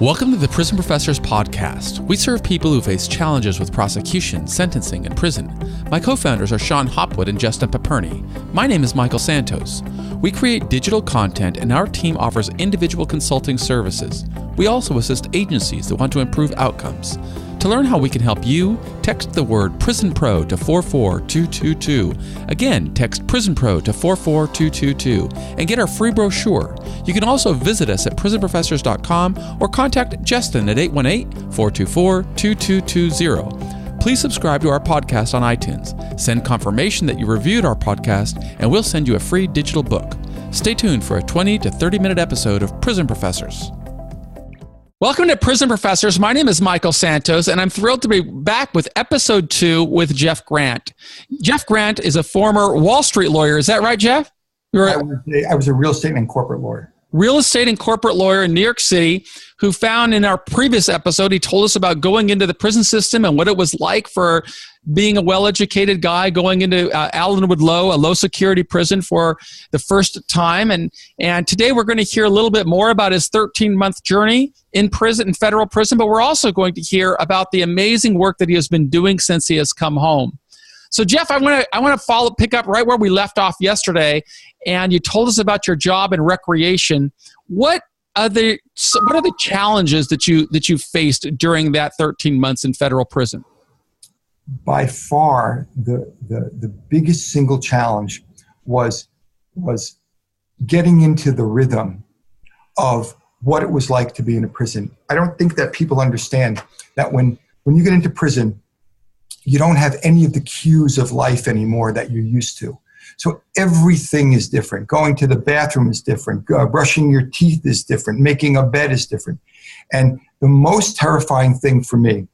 Welcome to the Prison Professors Podcast. We serve people who face challenges with prosecution, sentencing, and prison. My co-founders are Sean Hopwood and Justin Paperny. My name is Michael Santos. We create digital content and our team offers individual consulting services. We also assist agencies that want to improve outcomes. To learn how we can help you, text the word Prison Pro to 44222. Again, text Prison Pro to 44222 and get our free brochure. You can also visit us at prisonprofessors.com or contact Justin at 818-424-2220. Please subscribe to our podcast on iTunes. Send confirmation that you reviewed our podcast and we'll send you a free digital book. Stay tuned for a 20 to 30-minute episode of Prison Professors. Welcome to Prison Professors. My name is Michael Santos, and I'm thrilled to be back with episode 2 with Jeff Grant. Jeff Grant is a former Wall Street lawyer. Is that right, Jeff? I was a real estate and corporate lawyer. Real estate and corporate lawyer in New York City, who found in our previous episode, he told us about going into the prison system and what it was like for being a well-educated guy going into Allenwood Low, a low-security prison for the first time. And today we're going to hear a little bit more about his 13-month journey in prison, in federal prison, but we're also going to hear about the amazing work that he has been doing since he has come home. So, Jeff, I want to pick up right where we left off yesterday, and you told us about your job in recreation. What are the challenges that you faced during that 13 months in federal prison? By far, the biggest single challenge was getting into the rhythm of what it was like to be in a prison. I don't think that people understand that when you get into prison, you don't have any of the cues of life anymore that you're used to. So everything is different. Going to the bathroom is different. Brushing your teeth is different. Making a bed is different. And the most terrifying thing for me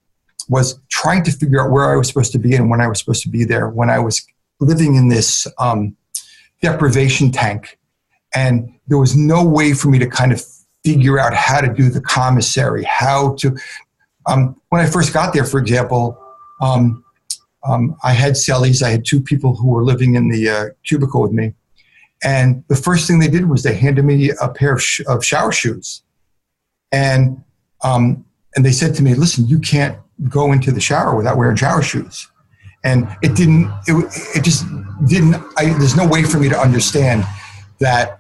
was trying to figure out where I was supposed to be and when I was supposed to be there, when I was living in this deprivation tank. And there was no way for me to kind of figure out how to do the commissary, how to, when I first got there, for example, I had cellies. I had 2 people who were living in the cubicle with me. And the first thing they did was they handed me a pair of shower shoes. And they said to me, listen, you can't go into the shower without wearing shower shoes. And there's no way for me to understand that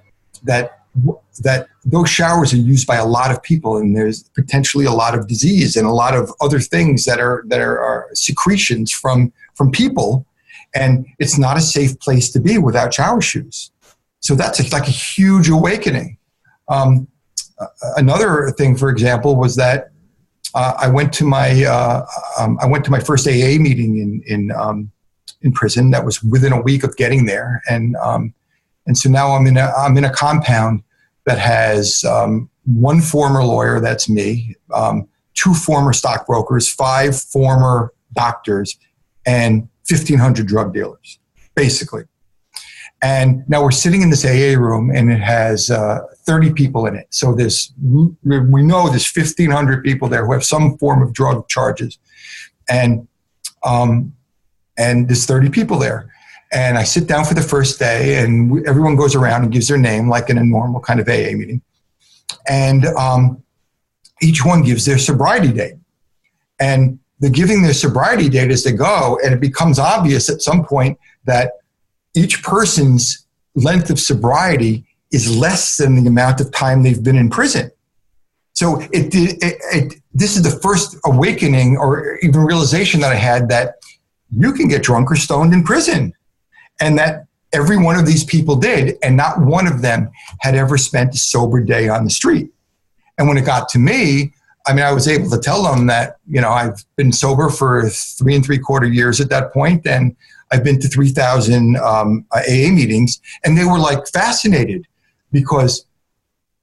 those showers are used by a lot of people, and there's potentially a lot of disease and a lot of other things that are secretions from people, and it's not a safe place to be without shower shoes. So that's like a huge awakening. Another thing, for example, was that I went to my first AA meeting in prison. That was within a week of getting there, and so now I'm in a compound that has 1 former lawyer, that's me, 2 former stockbrokers, 5 former doctors, and 1,500 drug dealers, basically. And now we're sitting in this AA room, and it has 30 people in it. So we know there's 1,500 people there who have some form of drug charges, and there's 30 people there. And I sit down for the first day, and everyone goes around and gives their name, like in a normal kind of AA meeting. And each one gives their sobriety date. And they're giving their sobriety date as they go, and it becomes obvious at some point that each person's length of sobriety is less than the amount of time they've been in prison. So this is the first awakening or even realization that I had that you can get drunk or stoned in prison. And that every one of these people did, and not one of them had ever spent a sober day on the street. And when it got to me, I was able to tell them that, I've been sober for 3 3/4 years at that point, and I've been to 3,000 AA meetings, and they were like fascinated because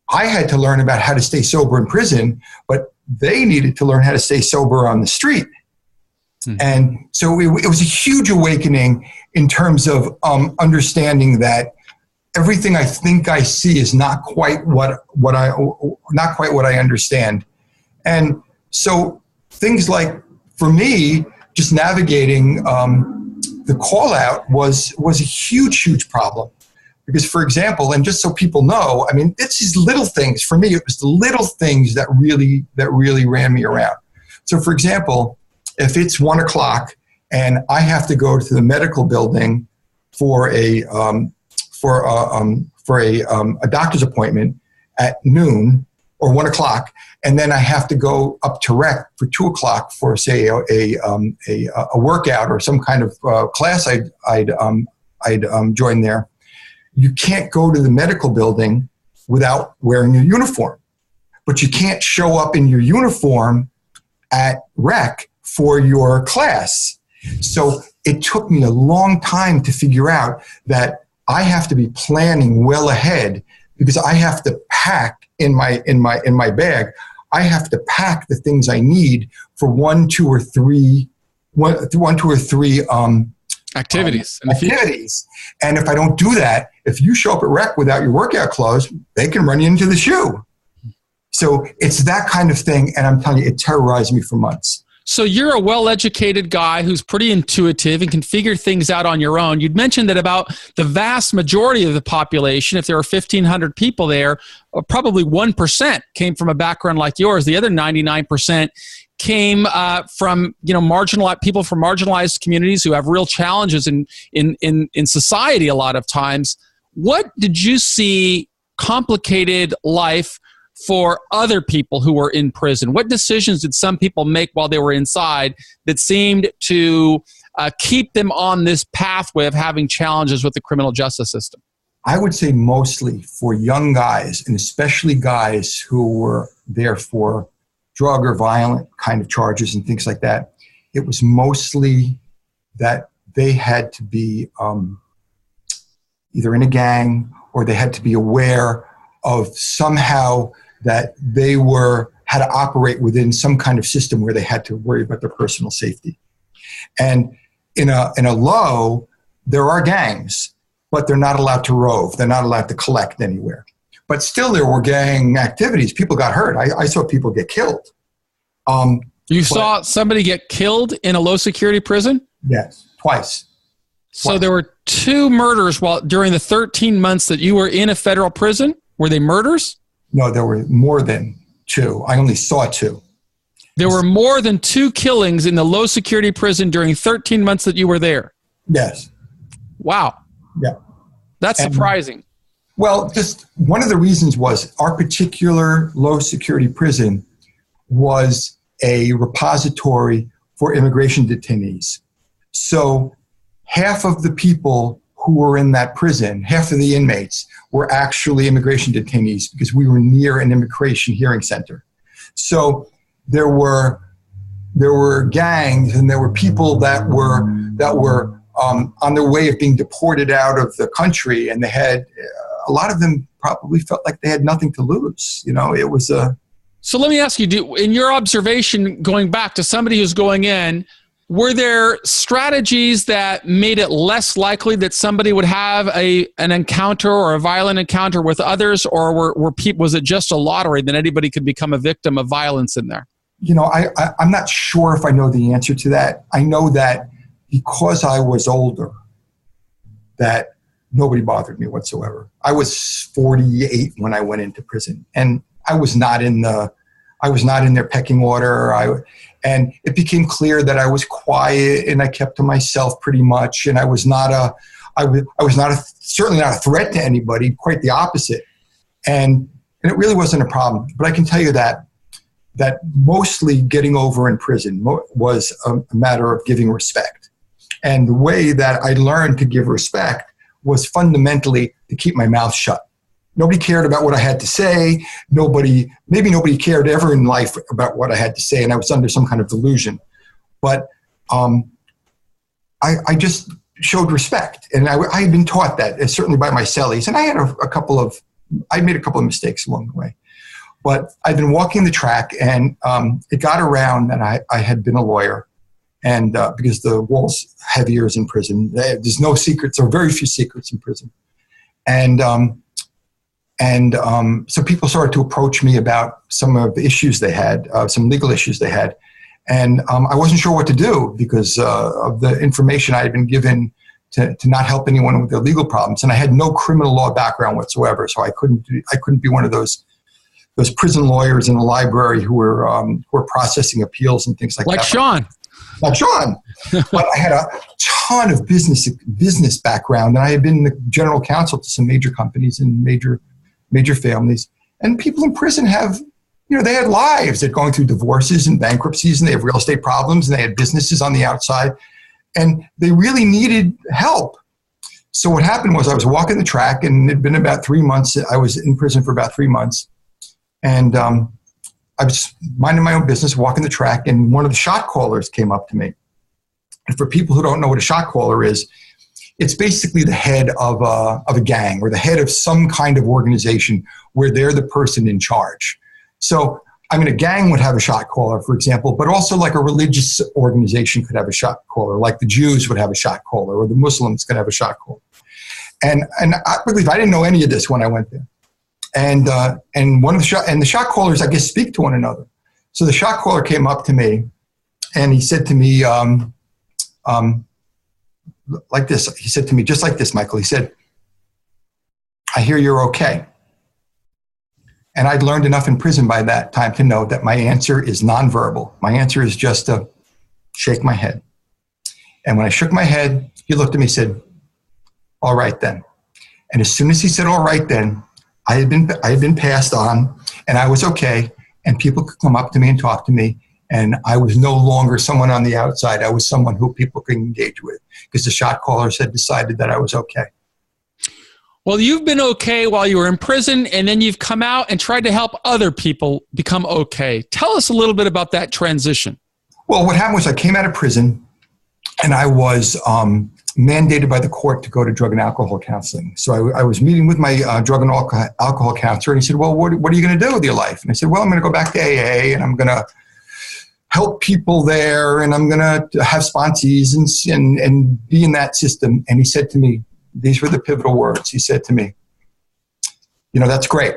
I had to learn about how to stay sober in prison, but they needed to learn how to stay sober on the street. And so it was a huge awakening in terms of understanding that everything I think I see is not quite what I understand. And so things like, for me, just navigating the call out was a huge problem, Because, for example, and just so people know, I mean, it's these little things. For me, it was the little things that really ran me around. So, for example, if it's 1 o'clock and I have to go to the medical building for a doctor's appointment at noon or 1 o'clock, and then I have to go up to rec for 2 o'clock for, say, a workout or some kind of class I'd join there. You can't go to the medical building without wearing your uniform, but you can't show up in your uniform at rec for your class. So it took me a long time to figure out that I have to be planning well ahead, because I have to pack in my bag. I have to pack the things I need for one, two, or three activities. And if I don't do that, if you show up at rec without your workout clothes, they can run you into the shoe. So it's that kind of thing. And I'm telling you, it terrorized me for months. So you're a well-educated guy who's pretty intuitive and can figure things out on your own. You'd mentioned that about the vast majority of the population, if there were 1,500 people there, probably 1% came from a background like yours. The other 99% came from marginalized people from marginalized communities who have real challenges in society a lot of times. What did you see complicated life for other people who were in prison? What decisions did some people make while they were inside that seemed to keep them on this pathway of having challenges with the criminal justice system? I would say mostly for young guys, and especially guys who were there for drug or violent kind of charges and things like that, it was mostly that they had to be either in a gang, or they had to be aware of somehow that they had to operate within some kind of system where they had to worry about their personal safety. And in a low, there are gangs, but they're not allowed to rove. They're not allowed to collect anywhere. But still, there were gang activities. People got hurt. I saw people get killed. You saw somebody get killed in a low-security prison? Yes, twice. So there were 2 murders during the 13 months that you were in a federal prison? Were they murders? No, there were more than 2. I only saw 2. There were more than 2 killings in the low-security prison during 13 months that you were there? Yes. Wow. Yeah. That's surprising. Well, just one of the reasons was our particular low-security prison was a repository for immigration detainees. So half of the people who were in that prison, half of the inmates, were actually immigration detainees, because we were near an immigration hearing center. So there were gangs, and there were people that were on their way of being deported out of the country, and they had a lot of them probably felt like they had nothing to lose. It was a. So let me ask you, in your observation, going back to somebody who's going in, were there strategies that made it less likely that somebody would have an encounter or a violent encounter with others, or was it just a lottery that anybody could become a victim of violence in there? I'm not sure if I know the answer to that. I know that because I was older, that nobody bothered me whatsoever. I was 48 when I went into prison, and I was not in their pecking order. And it became clear that I was quiet and I kept to myself pretty much. And I was certainly not a threat to anybody, quite the opposite. And it really wasn't a problem. But I can tell you that mostly getting over in prison was a matter of giving respect. And the way that I learned to give respect was fundamentally to keep my mouth shut. Nobody cared about what I had to say. Maybe nobody cared ever in life about what I had to say, and I was under some kind of delusion. But I just showed respect, and I had been taught that, certainly by my cellies. And I had I made a couple of mistakes along the way. But I'd been walking the track, and it got around that I had been a lawyer, and because the wall's heavier in prison, there's no secrets, or very few secrets in prison, And so people started to approach me about some of the issues they had, some legal issues they had. And I wasn't sure what to do because of the information I had been given to not help anyone with their legal problems. And I had no criminal law background whatsoever, so I couldn't be one of those prison lawyers in the library who were processing appeals and things like that. Like Sean. But I had a ton of business background, and I had been the general counsel to some major companies and major families. And people in prison have, they had lives. They're going through divorces and bankruptcies, and they have real estate problems, and they had businesses on the outside, and they really needed help. So what happened was I was walking the track, and it had been about 3 months. I was in prison for about 3 months, and I was minding my own business, walking the track, and one of the shot callers came up to me. And for people who don't know what a shot caller is, it's basically the head of a gang or the head of some kind of organization where they're the person in charge. So, a gang would have a shot caller, for example, but also like a religious organization could have a shot caller, like the Jews would have a shot caller, or the Muslims could have a shot caller. And I didn't know any of this when I went there. And the shot callers, I guess, speak to one another. So the shot caller came up to me, and he said to me, like this. He said to me, just like this, Michael. He said, "I hear you're okay." And I'd learned enough in prison by that time to know that my answer is nonverbal. My answer is just to shake my head. And when I shook my head, he looked at me and said, "All right then." And as soon as he said, "All right then," I had been passed on, and I was okay, and people could come up to me and talk to me, and I was no longer someone on the outside. I was someone who people could engage with, because the shot callers had decided that I was okay. Well, you've been okay while you were in prison, and then you've come out and tried to help other people become okay. Tell us a little bit about that transition. Well, what happened was I came out of prison, and I was mandated by the court to go to drug and alcohol counseling. So I was meeting with my drug and alcohol counselor, and he said, "Well, what are you going to do with your life?" And I said, "Well, I'm going to go back to AA, and I'm going to help people there, and I'm going to have sponsees and be in that system." And he said to me, these were the pivotal words. He said to me, "That's great,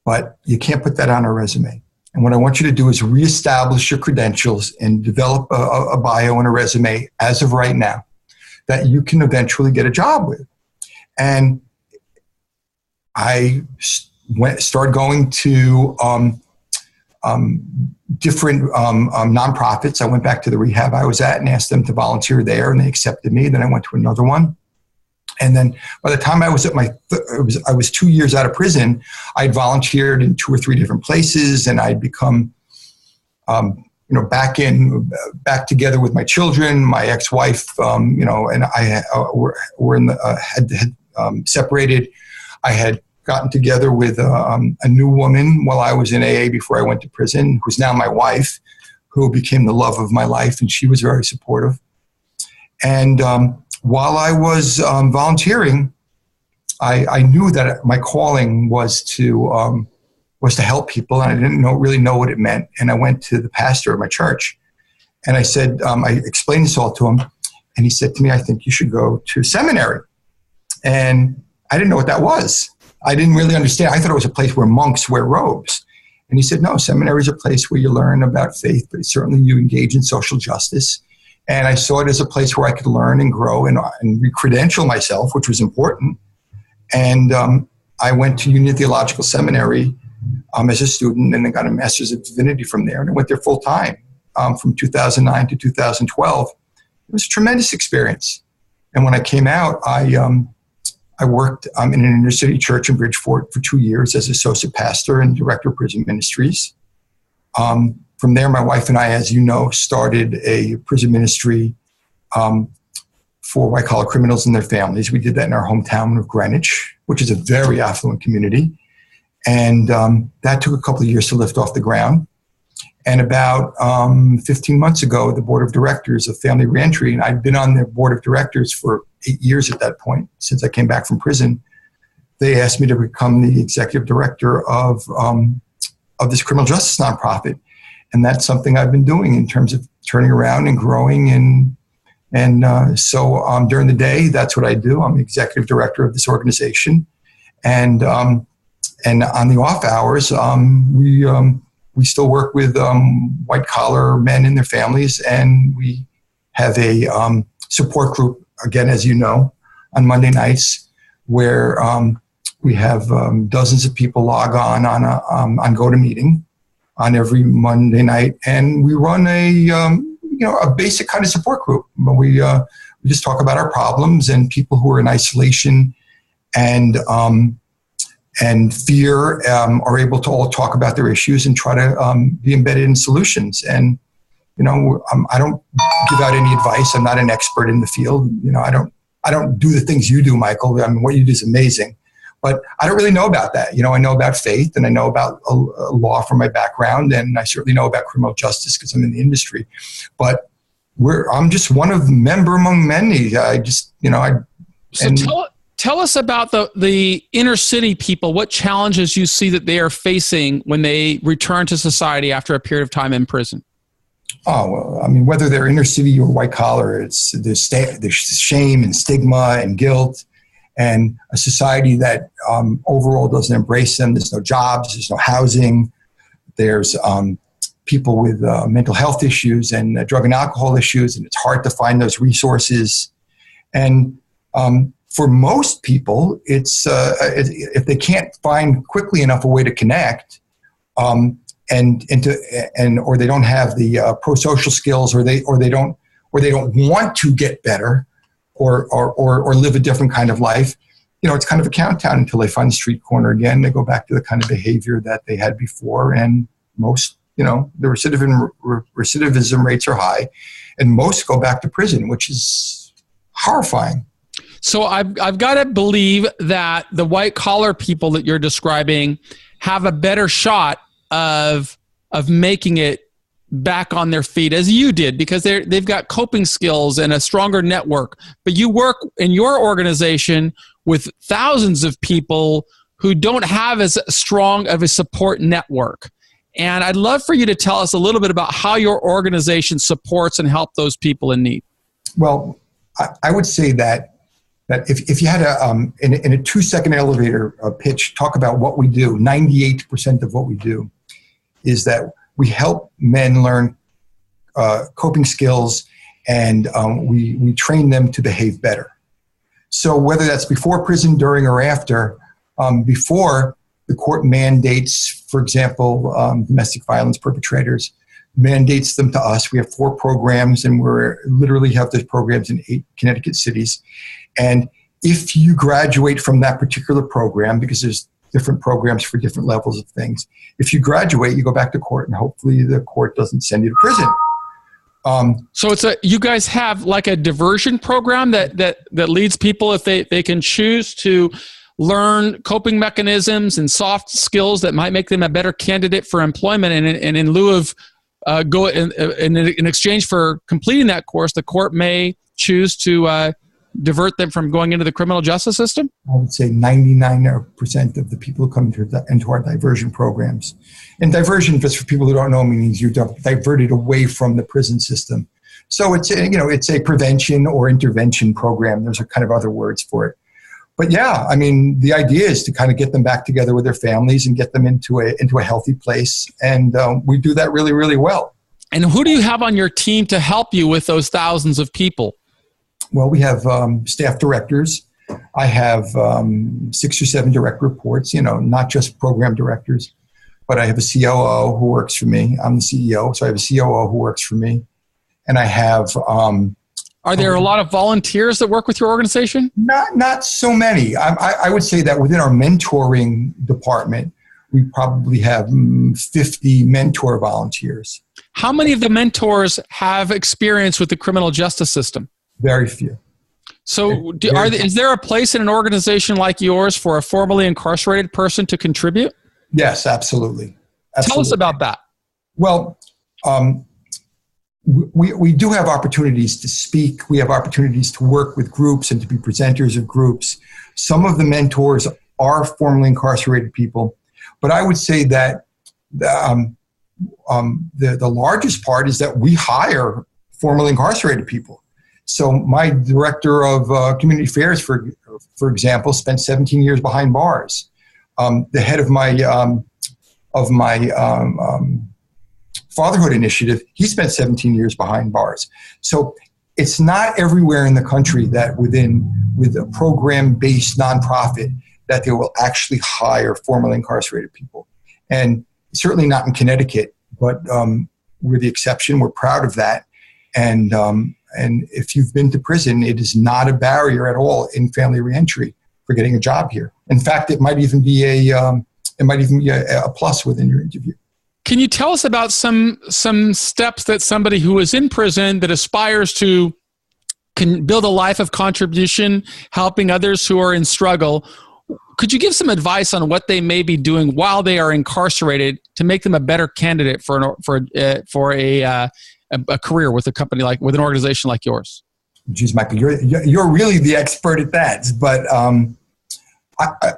but you can't put that on a resume. And what I want you to do is reestablish your credentials and develop a bio and a resume as of right now that you can eventually get a job with." And I started going to different nonprofits. I went back to the rehab I was at and asked them to volunteer there, and they accepted me. Then I went to another one. And then by the time I was I was 2 years out of prison, I'd volunteered in 2 or 3 different places, and I'd become, back together with my children, my ex-wife, and I had separated. I had gotten together with a new woman while I was in AA before I went to prison, who's now my wife, who became the love of my life, and she was very supportive. And while I was volunteering, I knew that my calling was to help people, and I didn't really know what it meant. And I went to the pastor of my church, and I said, I explained this all to him, and he said to me, "I think you should go to seminary." And I didn't know what that was. I didn't really understand. I thought it was a place where monks wear robes. And he said, "No, seminary is a place where you learn about faith, but certainly you engage in social justice." And I saw it as a place where I could learn and grow and re-credential myself, which was important. And I went to Union Theological Seminary as a student, and then got a Master's of Divinity from there. And I went there full time from 2009 to 2012. It was a tremendous experience. And when I came out, I worked in an inner city church in Bridgeport for 2 years as associate pastor and director of prison ministries. From there, my wife and I, as you know, started a prison ministry for white-collar criminals and their families. We did that in our hometown of Greenwich, which is a very affluent community. And that took a couple of years to lift off the ground. And about 15 months ago, the board of directors of Family Reentry, and I'd been on their board of directors for 8 years at that point, since I came back from prison, they asked me to become the executive director of this criminal justice nonprofit. And that's something I've been doing in terms of turning around and growing. So during the day, that's what I do. I'm the executive director of this organization. And on the off hours, we still work with white collar men and their families. And we have a support group again, as you know, on Monday nights, where we have dozens of people log on GoToMeeting on every Monday night, and we run a basic kind of support group. We just talk about our problems, and people who are in isolation and fear are able to all talk about their issues and try to be embedded in solutions. And I don't give out any advice. I'm not an expert in the field. I don't do the things you do, Michael. I mean, what you do is amazing. But I don't really know about that. I know about faith, and I know about law from my background, and I certainly know about criminal justice because I'm in the industry. But I'm just one of member among many. Tell us about the inner city people. What challenges you see that they are facing when they return to society after a period of time in prison? Oh, well, I mean, whether they're inner city or white collar, there's shame and stigma and guilt, and a society that overall doesn't embrace them. There's no jobs, there's no housing, there's people with mental health issues and drug and alcohol issues, and it's hard to find those resources. And for most people, it's if they can't find quickly enough a way to connect, or they don't have the pro-social skills, or they don't want to get better, or live a different kind of life. It's kind of a countdown until they find the street corner again. They go back to the kind of behavior that they had before, and most, the recidivism rates are high, and most go back to prison, which is horrifying. So I've got to believe that the white collar people that you're describing have a better shot of making it back on their feet, as you did, because they've got coping skills and a stronger network. But you work in your organization with thousands of people who don't have as strong of a support network. And I'd love for you to tell us a little bit about how your organization supports and helps those people in need. Well, I would say that if you had in a 2-second elevator pitch, talk about what we do, 98% of what we do is that we help men learn coping skills, and we train them to behave better. So whether that's before prison, during, or after, before the court mandates, for example, domestic violence perpetrators, mandates them to us. We have 4 programs, and we literally have those programs in 8 Connecticut cities. And if you graduate from that particular program, because there's different programs for different levels of things, if you graduate, you go back to court, and hopefully the court doesn't send you to prison. So you guys have like a diversion program that leads people, if they can choose to learn coping mechanisms and soft skills that might make them a better candidate for employment, and in lieu of in exchange for completing that course, the court may choose to divert them from going into the criminal justice system? I would say 99% of the people who come into our diversion programs. And diversion, just for people who don't know, means you're diverted away from the prison system. So it's a prevention or intervention program. There's a kind of other words for it. But yeah, I mean, the idea is to kind of get them back together with their families and get them into a healthy place. And we do that really, really well. And who do you have on your team to help you with those thousands of people? Well, we have staff directors. I have 6 or 7 direct reports, not just program directors, but I have a COO who works for me. I'm the CEO, so I have a COO who works for me. And I have... Are there a lot of volunteers that work with your organization? Not so many. I would say that within our mentoring department, we probably have 50 mentor volunteers. How many of the mentors have experience with the criminal justice system? Very few. So is there a place in an organization like yours for a formerly incarcerated person to contribute? Yes, absolutely. Tell us about that. Well, we do have opportunities to speak. We have opportunities to work with groups and to be presenters of groups. Some of the mentors are formerly incarcerated people, but I would say that the largest part is that we hire formerly incarcerated people. So my director of community affairs, for example, spent 17 years behind bars. The head of my fatherhood initiative, he spent 17 years behind bars. So it's not everywhere in the country that with a program-based nonprofit that they will actually hire formerly incarcerated people. And certainly not in Connecticut, but we're the exception. We're proud of that. And if you've been to prison, it is not a barrier at all in family reentry for getting a job here. In fact, it might even be a plus within your interview. Can you tell us about some steps that somebody who is in prison that aspires to can build a life of contribution, helping others who are in struggle? Could you give some advice on what they may be doing while they are incarcerated to make them a better candidate for a career with a company with an organization like yours? Geez, Michael, you're really the expert at that. But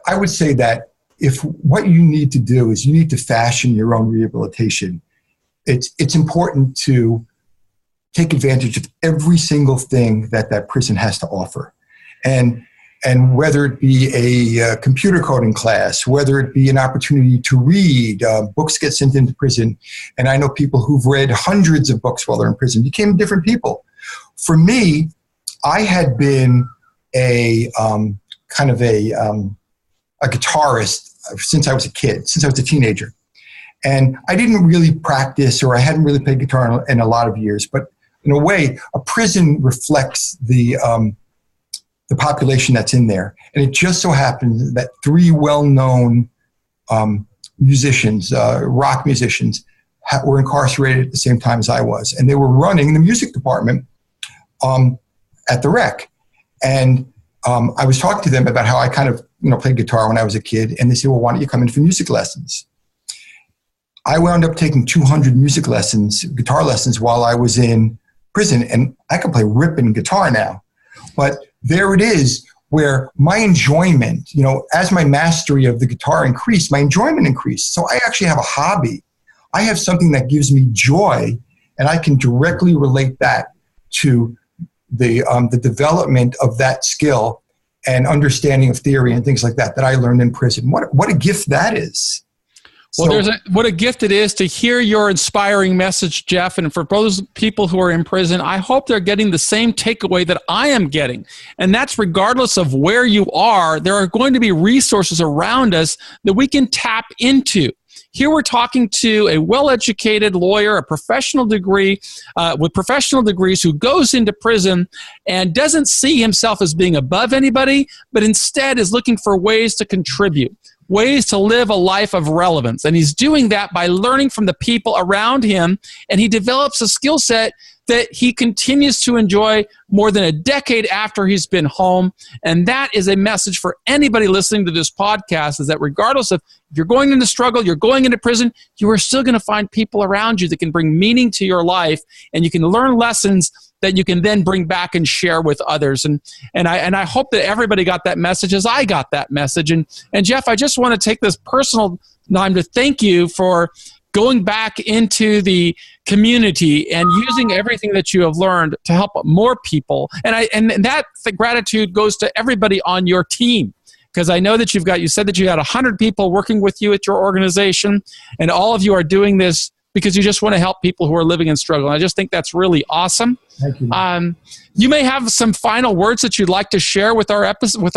I would say that if what you need to do is you need to fashion your own rehabilitation, it's important to take advantage of every single thing that prison has to offer. And whether it be a computer coding class, whether it be an opportunity to read, books get sent into prison. And I know people who've read hundreds of books while they're in prison, became different people. For me, I had been a guitarist since I was a kid, since I was a teenager. And I didn't really practice, or I hadn't really played guitar in a lot of years. But in a way, a prison reflects the population that's in there. And it just so happened that three well-known musicians, rock musicians, were incarcerated at the same time as I was. And they were running the music department at the rec. And I was talking to them about how I kind of played guitar when I was a kid. And they said, well, why don't you come in for music lessons? I wound up taking 200 music lessons, guitar lessons, while I was in prison. And I can play ripping guitar now. But there it is, where my enjoyment, as my mastery of the guitar increased, my enjoyment increased. So I actually have a hobby. I have something that gives me joy, and I can directly relate that to the development of that skill and understanding of theory and things like that I learned in prison. What a gift that is. Well, what a gift it is to hear your inspiring message, Jeff. And for those people who are in prison, I hope they're getting the same takeaway that I am getting. And that's regardless of where you are, there are going to be resources around us that we can tap into. Here we're talking to a well-educated lawyer, a professional degree, with professional degrees, who goes into prison and doesn't see himself as being above anybody, but instead is looking for ways to contribute, ways to live a life of relevance. And he's doing that by learning from the people around him, and he develops a skill set that he continues to enjoy more than a decade after he's been home. And that is a message for anybody listening to this podcast, is that regardless of if you're going into struggle, you're going into prison, you are still going to find people around you that can bring meaning to your life, and you can learn lessons that you can then bring back and share with others. And I hope that everybody got that message as I got that message. And Jeff, I just want to take this personal time to thank you for going back into the community and using everything that you have learned to help more people. And that gratitude goes to everybody on your team, because I know that you said that you had 100 people working with you at your organization, and all of you are doing this because you just want to help people who are living in struggle. And I just think that's really awesome. Thank you. You may have some final words that you'd like to share with our episode, with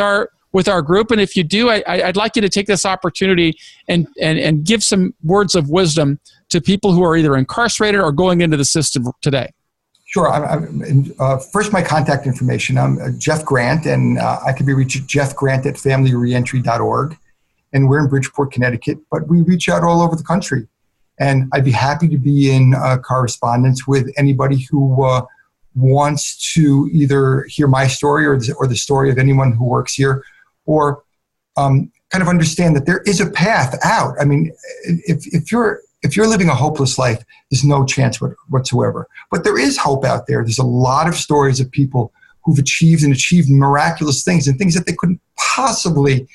our group. And if you do, I'd like you to take this opportunity and give some words of wisdom to people who are either incarcerated or going into the system today. Sure. First, my contact information. I'm Jeff Grant, and I can be reached at jeffgrant@familyreentry.org. And we're in Bridgeport, Connecticut, but we reach out all over the country. And I'd be happy to be in correspondence with anybody who wants to either hear my story or the story of anyone who works here, or kind of understand that there is a path out. I mean, if you're living a hopeless life, there's no chance whatsoever. But there is hope out there. There's a lot of stories of people who've achieved miraculous things, and things that they couldn't possibly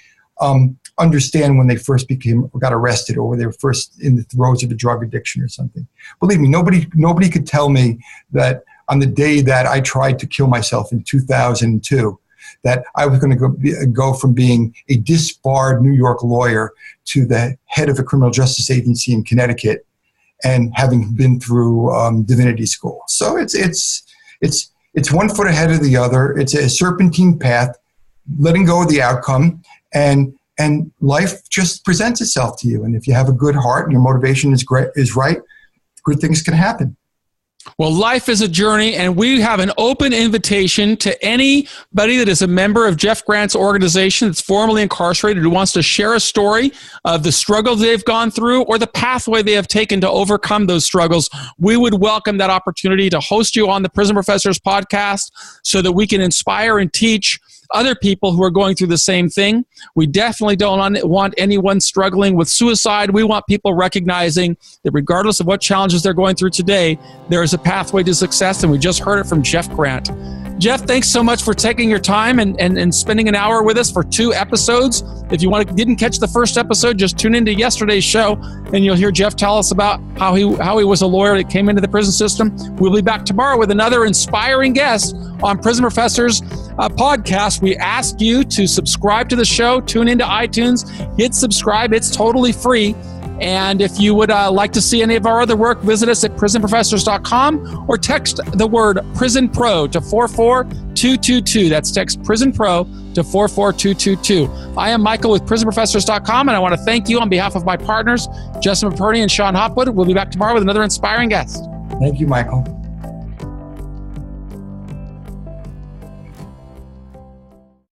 understand when they first got arrested, or when they were first in the throes of a drug addiction or something. Believe me, nobody could tell me that on the day that I tried to kill myself in 2002, that I was going to go from being a disbarred New York lawyer to the head of a criminal justice agency in Connecticut, and having been through divinity school. So it's It's one foot ahead of the other. It's a serpentine path, letting go of the outcome, and life just presents itself to you. And if you have a good heart and your motivation is right, good things can happen. Well, life is a journey, and we have an open invitation to anybody that is a member of Jeff Grant's organization that's formerly incarcerated who wants to share a story of the struggles they've gone through or the pathway they have taken to overcome those struggles. We would welcome that opportunity to host you on the Prison Professors podcast so that we can inspire and teach other people who are going through the same thing. We definitely don't want anyone struggling with suicide. We want people recognizing that regardless of what challenges they're going through today, there is a pathway to success, and we just heard it from Jeff Grant. Jeff, thanks so much for taking your time and spending an hour with us for 2 episodes. If you didn't catch the first episode, just tune into yesterday's show, and you'll hear Jeff tell us about how he was a lawyer that came into the prison system. We'll be back tomorrow with another inspiring guest on Prison Professors podcast. We ask you to subscribe to the show, tune into iTunes, hit subscribe. It's totally free. And if you would like to see any of our other work, visit us at prisonprofessors.com or text the word Prison Pro to 44222. That's text Prison Pro to 44222. I am Michael with prisonprofessors.com, and I want to thank you on behalf of my partners, Justin McPurney and Sean Hopwood. We'll be back tomorrow with another inspiring guest. Thank you, Michael.